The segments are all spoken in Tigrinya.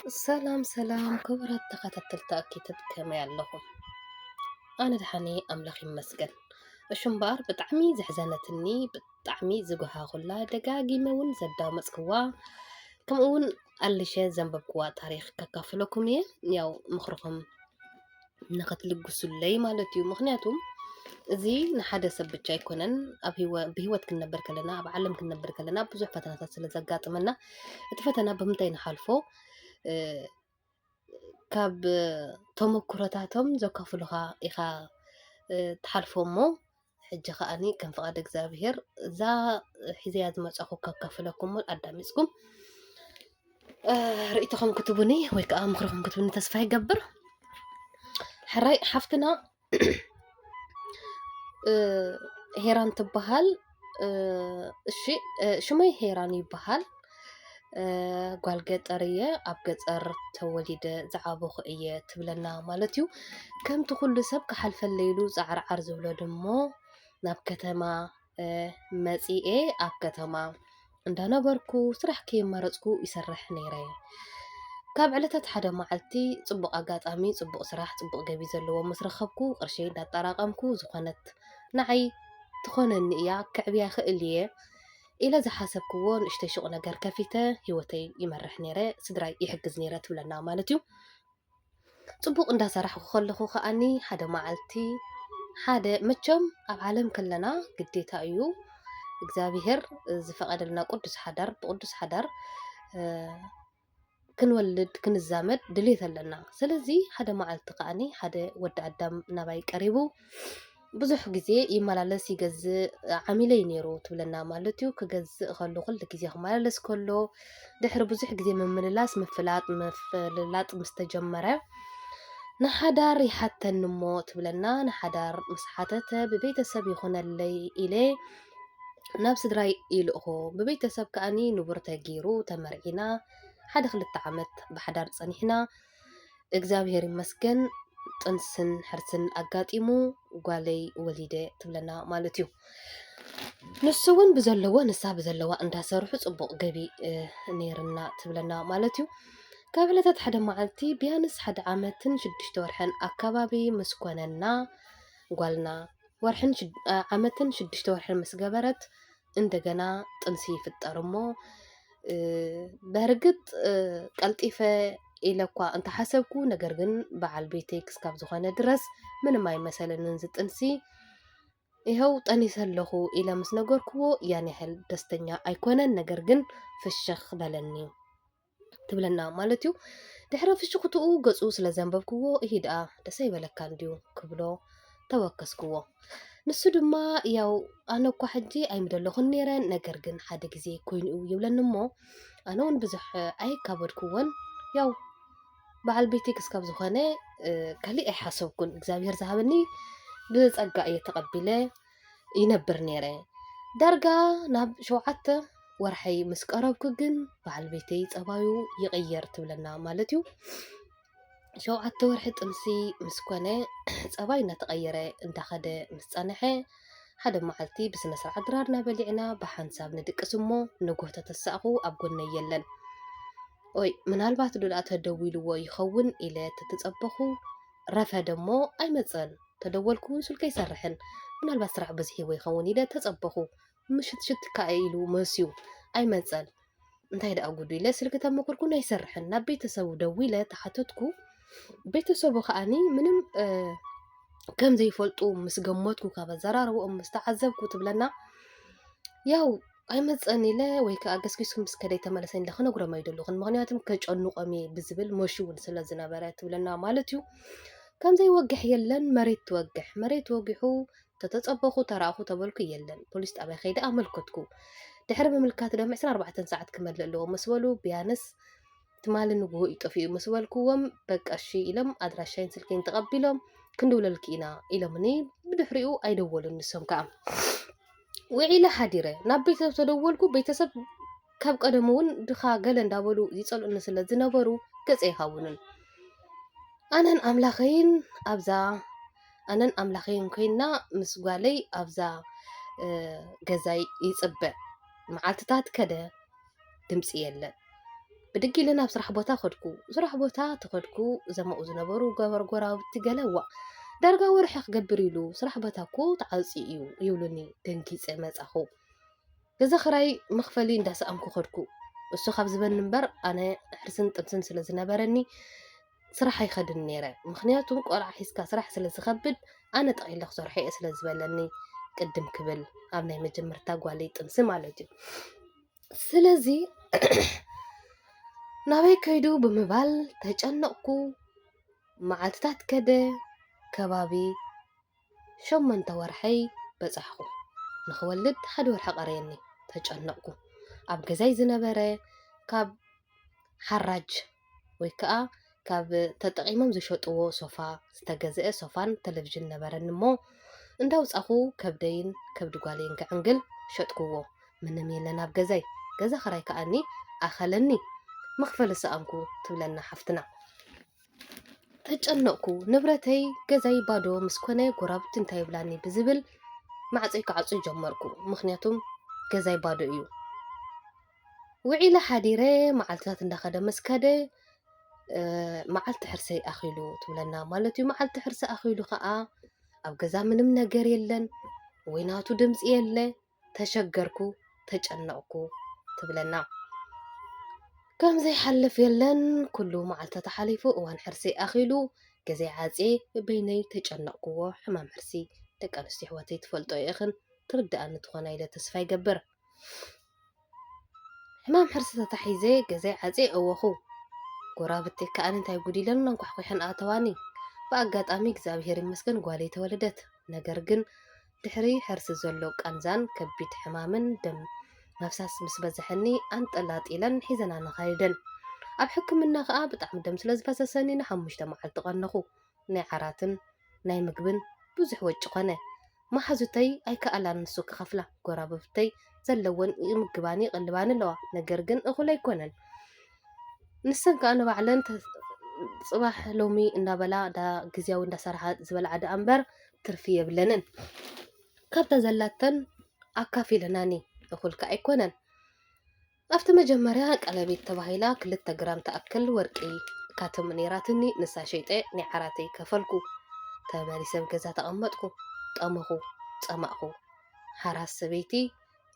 ሰላም ክቡራት ተኸታተልቲ ኣኬተት ከመይ ኣለኹም? ኣነ ድሓኒ ኣምላኽ ይመስገን። እሹ እምበኣር ብጣዕሚ ዘሕዘነትኒ ብጣዕሚ ዝጓሃኹላ ደጋጊመ እውን ዘዳመፅክዋ ከምኡ እውን ኣልሸ ዘንበብክዋ ታሪኽ ከካፍለኩም እየ። ያው ምኽርኹም ንኸትልግሱለይ ማለት እዩ። ምክንያቱም እዚ ንሓደ ሰብ ብቻ ኣይኮነን ብሂወት ክንነብር ከለና ኣብ ዓለም ክንነብር ከለና ብዙሕ ፈተናታት ስለ ዘጋጥመና እቲ ፈተና ብምንታይ ንሓልፎ ካብ ተመኩሮታቶም ዘካፍሉኻ ኢኻ ትሓልፎ እሞ ሕጂ ከዓኒ ከም ፍቓድ እግዚኣብሔር እዛ ሒዘያ ዝመፀኹ ከካፍለኩም ኣዳሚፅኩም ርእይቶኹም ክትቡኒ ወይ ከዓ ምክርኹም ክትቡኒ ተስፋ ይገብር። ሕራይ ሓፍትና ሄራን ትበሃል። እሺ ሽመይ ሄራን ይበሃል። ጓል ገጠር እየ ኣብ ገጠር ተወሊደ ዝዓበኹ እየ ትብለና ማለት እዩ። ከምቲ ኩሉ ሰብ ክሓልፈለይ ኢሉ ፃዕርዓር ዝብሎ ድሞ ናብ ከተማ መፂኤ ኣብ ከተማ እንዳነበርኩ ስራሕ ከይመረፅኩ ይሰርሕ ነይረ። ካብ ዕለታት ሓደ መዓልቲ ፅቡቕ ኣጋጣሚ ፅቡቕ ስራሕ ፅቡቕ ገቢ ዘለዎ ምስ ረኸብኩ ቅርሸይ እንዳጠራቐምኩ ዝኾነት ንዓይ ትኾነኒ እያ ክዕብያ ክእል እየ ኢለ ዝሓሰብክዎ ንእሽተይ ሹቕ ነገር ከፊተ ሂወተይ ይመርሕ ነይረ፣ ስድራይ ይሕግዝ ነይረ ትብለና ማለት እዩ። ፅቡቕ እንዳሰራሕኩ ከለኹ ከዓኒ ሓደ መዓልቲ ሓደ መቸም ኣብ ዓለም ከለና ግዴታ እዩ እግዚኣብሔር ዝፈቐደልና ቅዱስ ሓዳር ብቅዱስ ሓዳር ክንወልድ ክንዛመድ ድሌት ኣለና። ስለዚ ሓደ መዓልቲ ከዓኒ ሓደ ወዲ ኣዳም ናባይ ቀሪቡ ብዙሕ ግዜ ይመላለስ ይገዝእ ዓሚለይ ነይሩ ትብለና ማለት እዩ። ክገዝእ ከሎ ኩሉ ግዜ ክመላለስ ከሎ ድሕሪ ብዙሕ ግዜ ምምልላስ ምፍላጥ ምስ ተጀመረ ንሓዳር ይሓተኒ እሞ ትብለና። ንሓዳር ምስ ሓተተ ብቤተሰብ ይኹነለይ ኢለ ናብ ስድራይ ይልእኹ። ብቤተሰብ ከዓኒ ንቡር ተገይሩ ተመርዒና ሓደ 2 ዓመት ብሓዳር ፀኒሕና እግዚኣብሔር ይመስገን ጥንስን ሕርስን ኣጋጢሙ ጓለይ ወሊደ ትብለና ማለት እዩ። ንሱ እውን ብዘለዎ ንሳ ብዘለዋ እንዳሰርሑ ፅቡቕ ገቢ ነይርና ትብለና ማለት እዩ። ካብ ዕለታት ሓደ መዓልቲ ቢያንስ 1 ዓመትን 6 ወርሕን ኣከባቢ ምስ ኮነና ጓልና ዓመትን 6 ወርሕን ምስ ገበረት እንደገና ጥንሲ ይፍጠር እሞ በርግጥ ቀልጢፈ ኢለኳ እንተሓሰብኩ ነገር ግን በዓል ቤተይ ክስካብ ዝኾነ ድረስ ምንም ኣይመሰለንን ዝጥንሲ ይኸው ጠኒሰ ኣለኹ ኢለ ምስ ነገርክዎ ያን ያህል ደስተኛ ኣይኮነን። ነገር ግን ፍሽኽ በለኒ ትብለና ማለት እዩ። ድሕሪ ፍሽኽትኡ ገፁ ስለ ዘንበብክዎ እሂ ደኣ ደሰ ይበለካ እንድዩ ክብሎ ተወከስክዎ። ንሱ ድማ ያው ኣነ እኳ ሕጂ ኣይምደለኹን ነይረ ነገር ግን ሓደ ግዜ ኮይኑ ይብለኒ እሞ ኣነ እውን ብዙሕ ኣይካበድክዎን ያው በዓል ቤተይ ክስካብ ዝኾነ ካሊእ ኣይሓሰብኩን እግዚኣብሔር ዝሃበኒ ብፀጋ እየ ተቐቢለ ይነብር ነይረ። ዳርጋ ናብ 7 ወርሐይ ምስ ቀረብኩ ግን በዓል ቤተይ ፀባዩ ይቕየር ትብለና ማለት እዩ። 7 ወርሒ ጥንሲ ምስ ኮነ ፀባይ እናተቐየረ እንዳኸደ ምስ ፀንሐ ሓደ መዓልቲ ብስነ ስርዓት ድራርና በሊዕና ብሓንሳብ ንድቅስ እሞ ንጎሆ ተተሳእኹ ኣብ ጎነይ የለን። ወይ ምናልባት ዱዳ ተደዊልዎ ይኸውን ኢለ ተተፀበኹ ረፈደ እሞ ኣይመፀን ተደወልኩ ስልከ ይሰርሕን ምናልባት ስራሕ በዝሒዎ ይኸውን ኢለ ተፀበኹ ምሽትሽት ካ ኢሉ መስዩ ኣይመፀን እንታይ ደኣ ጉዱ ኢለ ስልኪ ተመኩርኩ ኣይሰርሕን ናብ ቤተሰቡ ደው ኢለ ተሓተትኩ ቤተሰቡ ከዓኒ ምንም ከም ዘይፈልጡ ምስ ገመትኩ ካብ ኣዘራርቦኦም ምስ ተዓዘብኩ ትብለና ያው ኣይመፀን ኢለ ወይ ከዓ ገስኪስኩ ምስ ከደይ ተመለሰ ኢለ ክነግሮም ኣይደለኹን ምክንያቱም ከጨንቆም እየ ብዝብል መሹ እውን ስለ ዝነበረ ትብለና ማለት እዩ። ከምዘይ ወግሕ የለን መሬት ትወግሕ መሬት ወጊሑ ተተፀበኹ ተረኣኹ ተበልኩ የለን ፖሊስ ጣብያ ከይደ ኣመልከትኩ ድሕሪ ምምልካት ደሞ 24 ሰዓት ክመልእ ኣለዎ ምስ በሉ ቢያንስ ትማሊ ንግሆ ይጠፍኡ ምስ በልክዎም በቃ እሺ ኢሎም ኣድራሻይን ስልከይን ተቐቢሎም ክንድውለልክ ኢና ኢሎምኒ ብድሕሪኡ ኣይደወሉን ንሶም ከዓ ውዒለ ሓዲረ ናብ ቤተሰብ ተደወልኩ ቤተሰብ ካብ ቀደም እውን ድኻ ገለ እንዳበሉ ይፀልኡኒ ስለ ዝነበሩ ገፀ ይሃውንን ኣነን ኣምላኸይን ኮይና ምስ ጓለይ ኣብዛ ገዛይ ይፅበ መዓልትታት ከደ ድምፂ የለን ብድጊ ኢለ ናብ ስራሕ ቦታ ኸድኩ ስራሕ ቦታ ተኸድኩ ዘመኡ ዝነበሩ ጎራብቲ ገለዋ ዳርጋ ወርሒ ክገብር ኢሉ ስራሕ ቦታ እኮ ተዓፂ እዩ ይብሉኒ ደንጊፀ መጻኹ ገዛ ክራይ መኽፈሊ እንዳሰኣምኩ ኸድኩ እሱ ካብ ዝበን እምበር ኣነ ሕርስን ጥምስን ስለ ዝነበረኒ ስራሕ ኣይኸድን ነይረ ምክንያቱም ቆልዓ ሒዝካ ስራሕ ስለ ዝኸብድ ኣነ ጠቒለ ክሰርሖ እየ ስለ ዝበለኒ ቅድም ክብል ኣብ ናይ መጀመርታ ጓለይ ጥምሲ ማለት እዩ ስለዚ ናበይ ከይዱ ብምባል ተጨነቕኩ መዓልትታት ከደ ከባቢ 8 ወርሐይ በጻሕኩ ንኽወልድ 1 ወርሒ ቀረየኒ ተጨነቕኩ ኣብ ገዛይ ዝነበረ ካብ ሓራጅ ወይ ከዓ ካብ ተጠቂሞም ዝሸጥዎ ሶፋ ዝተገዝአ ሶፋን ቴሌቪዥን ነበረኒ እሞ እንዳውፃኹ ከብደይን ከብዲ ጓለይን ክዕንግል ሸጥክዎ ምንም የለን ኣብ ገዛይ ገዛ ክራይ ከዓኒ ኣኸለኒ መኽፈሊ ሰኣምኩ ትብለና ሓፍትና ተጨነቕኩ ንብረተይ ገዛይ ባዶ ምስ ኮነ ጎራብቲ እንታይ ይብላኒ ብዝብል ማዕፀይ ክዓፁ ጀመርኩ ምክንያቱም ገዛይ ባዶ እዩ ውዒለ ሓዲረ መዓልትታት እንዳኸደ መስከደ መዓልቲ ሕርሰይ ኣኺሉ ትብለና ማለት እዩ መዓልቲ ሕርሰ ኣኺሉ ከዓ ኣብ ገዛ ምንም ነገር የለን ወይናቱ ድምፂ የለ ተሸገርኩ ተጨነቕኩ ትብለና ከምዘይ ሓልፍ የለን ኩሉ መዓልትታት ሓሊፉ እዋን ሕርሰይ ኣኺሉ ገዛይ ዓፄ በይነይ ተጨነቕኩዎ ሕማም ሕርሲ ደቂ ኣንስትዮ ኣሕዋተይ ትፈልጦ ኢኽን ትርዳእኒ ትኾና ኢለ ተስፋ ይገብር ሕማም ሕርሲ ተታሒዘ ገዛይ ዓፄ እወኹ ጎራብቲ ከኣነ እንታይ ጉድ ኢለን አንኳሕኩሕን ኣተዋኒ ብኣጋጣሚ እግዚአብሔር ይመስገን ጓለይ ተወለደት ነገር ግን ድሕሪ ሕርሲ ዘሎ ቃንዛን ከቢድ ሕማምን ደም መፍሳስ ምስ በዝሐኒ አንጠላጢለን ሒዘና ንኸይደን ኣብ ሕክምና ከዓ ብጣዕሚ ደም ስለ ዝፈሰሰኒ ን5 መዓልቲ ቀነኹ ናይ ዓራትን ናይ ምግብን ብዙሕ ወጪ ኮነ ማሓዙተይ ኣይከኣላን ንሱ ክኸፍላ ጎራብተይ ዘለወን ይምግባኒ ይቕልባኒ ኣለዋ ነገር ግን እኹል ኣይኮነን ንሰን ከዓ ንባዕለን ጽባሕ ሎሚ እንዳበላ ዳ ግዝያዊ እንዳሰርሓ ዝበልዓ ዳ እምበር ትርፊ የብለንን ካብታ ዘላተን ኣካፊለናኒ እኹል ከዓ ኣይኮነን ኣብቲ መጀመርያ ቀለቤት ተባሂላ 2 ግራም ተኣክል ወርቂ ካትም ነይራትኒ ንሳ ሸይጠ ናይ ዓራተይ ከፈልኩ ተመሊሰ ገዛ ተቐመጥኩ ጠመኹ ፀማቕኹ ሓራስ ሰበይቲ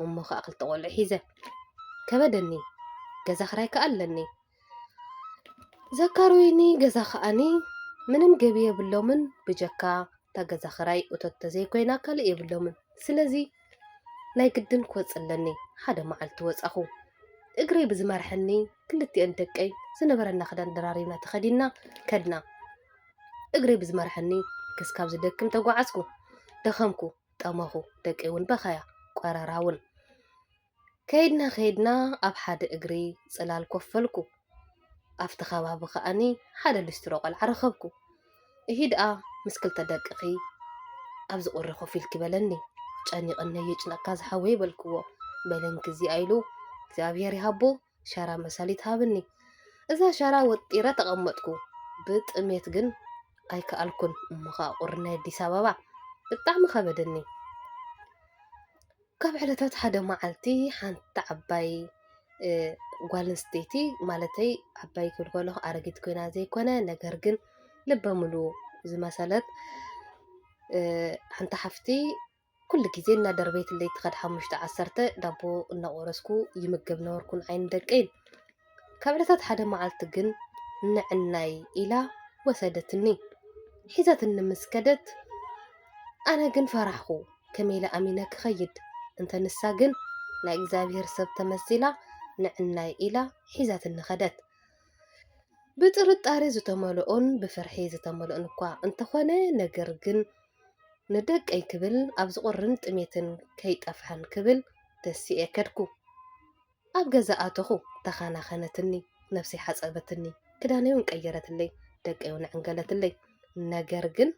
እሞ ከዓ 2 ቆልዑ ሒዘ ከበደኒ ገዛ ክራይ ከዓ ኣለኒ ዘካሮይኒ ገዛ ከዓኒ ምንም ገቢ የብሎምን ብጀካ ታ ገዛ ክራይ እቶት ተዘይኮይና ካልእ የብሎምን ስለዚ ናይ ግድን ክወፅለኒ ሓደ መዓልቲ ወፃኹ እግሪ ብዝመርሐኒ ክልቲአን ደቀይ ዝነበረና ክዳን ደራሪብና ተኸዲና ከድና እግሪ ብዝመርሐኒ ክስካብ ዝደክም ተጓዓዝኩ ደኸምኩ ጠመኹ ደቀይ እውን በኸያ ቆራራውን ከይድና ኣብ ሓደ እግሪ ጽላል ኮፈልኩ ኣብቲ ከባቢ ከዓኒ ሓደ ልስትሮ ቆልዓ ረኸብኩ እሂ ደኣ ምስ 2 ደቅኺ ኣብዚ ቁሪ ኮፍ ኢልክ በለኒ ጨኒቕነ የጭነቕካ ዝሓወ ይበልክዎ በለን ግዜ ኣይሉ እግዚአብሔር ይሃቦ ሻራ መሳሊት ሃብኒ እዛ ሻራ ወጢረ ተቐመጥኩ ብጥሜት ግን ኣይከኣልኩን እሞኻ ቁርና ኣዲስ ኣበባ ብጣዕሚ ከበደኒ ካብ ዕለታት ሓደ መዓልቲ ሓንቲ ዓባይ ጓል ኣንስተይቲ ማለተይ ዓባይ ክልኮሎ ኣረጊት ኮይና ዘይኮነ ነገር ግን ልበ ሙሉእ ዝመሰለት ሓንቲ ሓፍቲ ኩሉ ግዜ እናደርበይት ለይ ትኸድ 5-10 ዳቦ እናቆረስኩ ይምገብ ነበርኩን ዓይን ደቀይን ካብ ዕለታት ሓደ መዓልቲ ግን ንዕናይ ኢላ ወሰደትኒ ሒዛትኒ ምስከደት ኣነ ግን ፈራሕኩ ከመይላ ኣሚነ ክኸይድ እንተ ንሳ ግን ናይ እግዚአብሔር ሰብ ተመሲላ ንዕናይ ኢላ ሒዛትኒ ኸደት ብጥርጣሬ ዝተመልኦን ብፍርሒ ዝተመልኦን እኳ እንተኾነ ነገር ግን ንደቀይ ክብል ኣብ ዝቁርን ጥሜትን ከይጠፍሐን ክብል ደሲኤ ከድኩ ኣብ ገዛ ኣተኹ ተኻናኸነትኒ ነፍሲ ሓፀበትኒ ክዳነዩን ቀየረትለይ ደቀዩን ዕንገለትለይ ነገር ግን